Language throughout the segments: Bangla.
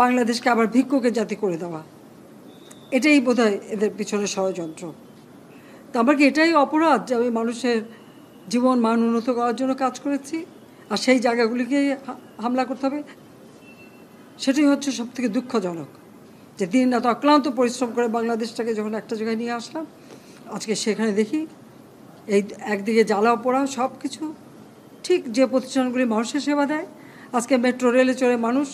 বাংলাদেশকে আবার ভিক্ষুকের জাতি করে দেওয়া, এটাই বোধহয় এদের পিছনে ষড়যন্ত্র। তো আমার কি এটাই অপরাধ যে আমি মানুষের জীবন মান উন্নত করার জন্য কাজ করেছি, আর সেই জায়গাগুলিকে হামলা করতে হবে? সেটাই হচ্ছে সবথেকে দুঃখজনক, যে দিন রাত অক্লান্ত পরিশ্রম করে বাংলাদেশটাকে যখন একটা জায়গায় নিয়ে আসলাম, আজকে সেখানে দেখি এই একদিকে জ্বালাও পোড়াও সব কিছু। ঠিক যে প্রতিষ্ঠানগুলি মানুষের সেবা দেয়, আজকে মেট্রো রেলে চড়ে মানুষ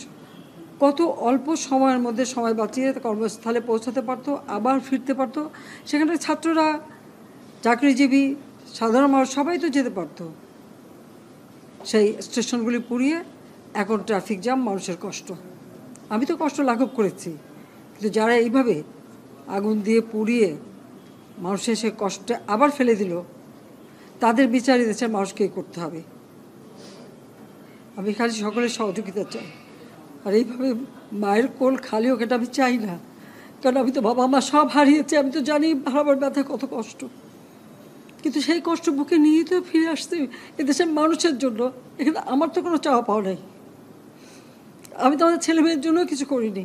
কত অল্প সময়ের মধ্যে সময় বাঁচিয়ে কর্মস্থলে পৌঁছাতে পারতো, আবার ফিরতে পারতো। সেখানে ছাত্ররা, চাকরিজীবী, সাধারণ মানুষ সবাই তো যেতে পারতো। সেই স্টেশনগুলি পুড়িয়ে এখন ট্রাফিক জ্যাম, মানুষের কষ্ট। আমি তো কষ্ট লাঘব করেছি, কিন্তু যারা এইভাবে আগুন দিয়ে পুড়িয়ে মানুষের সে কষ্টে আবার ফেলে দিল, তাদের বিচার দেশের মানুষকেই করতে হবে। আমি খালি সকলের সহযোগিতা চাই। আর এইভাবে মায়ের কোল খালি হোক এটা আমি চাই না, কারণ আমি তো বাবা মা সব হারিয়েছি। আমি তো জানি হারাবার ব্যথা কত কষ্ট, কিন্তু সেই কষ্ট বুকে নিয়েই তো ফিরে আসতে এদেশের মানুষের জন্য। এখানে আমার তো কোনো চাওয়া পাওয়া নেই। আমি তো আমাদের ছেলে মেয়ের জন্য কিছু করিনি,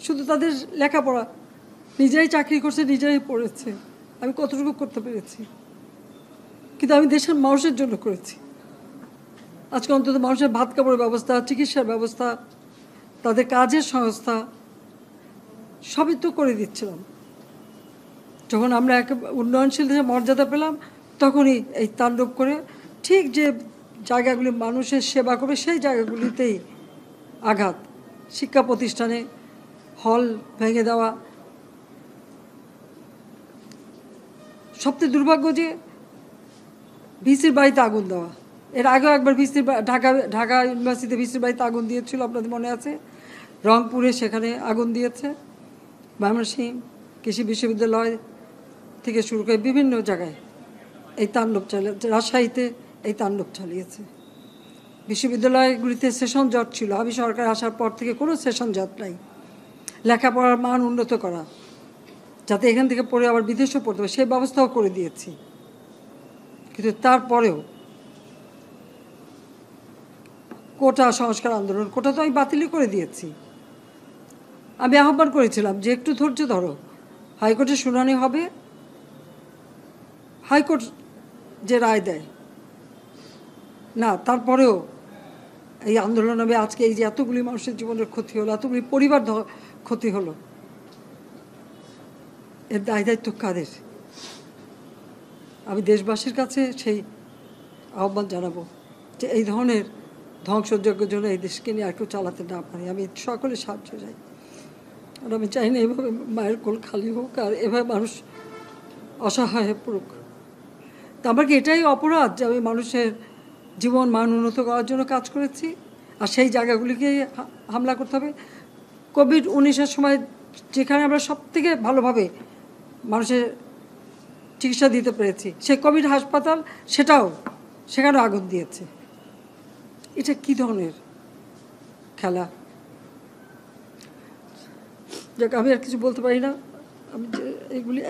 শুধু তাদের লেখাপড়া। নিজেরাই চাকরি করছে, নিজেরাই পড়েছে, আমি কতটুকু করতে পেরেছি, কিন্তু আমি দেশের মানুষের জন্য করেছি। আজকে অন্তত মানুষের ভাত কাপড়ের ব্যবস্থা, চিকিৎসার ব্যবস্থা, তাদের কাজের সংস্থা সবই তো করে দিচ্ছিলাম। যখন আমরা এক উন্নয়নশীল দেশে মর্যাদা পেলাম, তখনই এই তাণ্ডব করে ঠিক যে জায়গাগুলি মানুষের সেবা করবে সেই জায়গাগুলিতেই আঘাত। শিক্ষা প্রতিষ্ঠানে হল ভেঙে দেওয়া। সবচেয়ে দুর্ভাগ্য যে ভিসির বাড়িতে আগুন দেওয়া। এর আগেও একবার ঢাকা ইউনিভার্সিটিতে ভিসির বাড়িতে আগুন দিয়েছিল, আপনাদের মনে আছে? রংপুরে সেখানে আগুন দিয়েছে, ময়মনসিংহ কৃষি বিশ্ববিদ্যালয় থেকে শুরু করে বিভিন্ন জায়গায় এই তাণ্ডব চালিয়েছে। রাজশাহীতে এই তাণ্ডব চালিয়েছে। বিশ্ববিদ্যালয়গুলিতে সেশন জট ছিল, আমি সরকার আসার পর থেকে কোনো সেশন জট নাই। লেখাপড়ার মান উন্নত করা, যাতে এখান থেকে পড়ে আবার বিদেশেও পড়তে হবে, সেই ব্যবস্থাও করে দিয়েছি। কিন্তু তারপরেও কোটা সংস্কার আন্দোলন, কোটা তো আমি বাতিলই করে দিয়েছি। আমি আহ্বান করেছিলাম যে একটু ধৈর্য ধরো, হাইকোর্টে শুনানি হবে, হাইকোর্ট যে রায় দেয় না। তারপরেও এই আন্দোলন হবে। আজকে এই যে এতগুলি মানুষের জীবনের ক্ষতি হলো, এতগুলি পরিবার ক্ষতি হলো, এর দায় দায়িত্ব কাদের? আমি দেশবাসীর কাছে সেই আহ্বান জানাবো যে এই ধরনের ধ্বংসযজ্ঞের জন্য এই দেশকে নিয়ে আর কেউ চালাতে না পারে। আমি সকলে সাহায্য চাই, আর আমি চাই না এভাবে মায়ের কোল খালি হোক আর এভাবে মানুষ অসহায় হয়ে পড়ুক। তা আমার কি এটাই অপরাধ যে আমি মানুষের জীবন মান উন্নত করার জন্য কাজ করেছি, আর সেই জায়গাগুলিকে হামলা করতে হবে? কোভিড-19-এর সময় যেখানে আমরা সবথেকে ভালোভাবে মানুষের চিকিৎসা দিতে পেরেছি, সেই কোভিড হাসপাতাল, সেখানেও আগুন দিয়েছে। এটা কি ধরনের খেলা? যাক, আমি আর কিছু বলতে পারি না। আমি যে এগুলি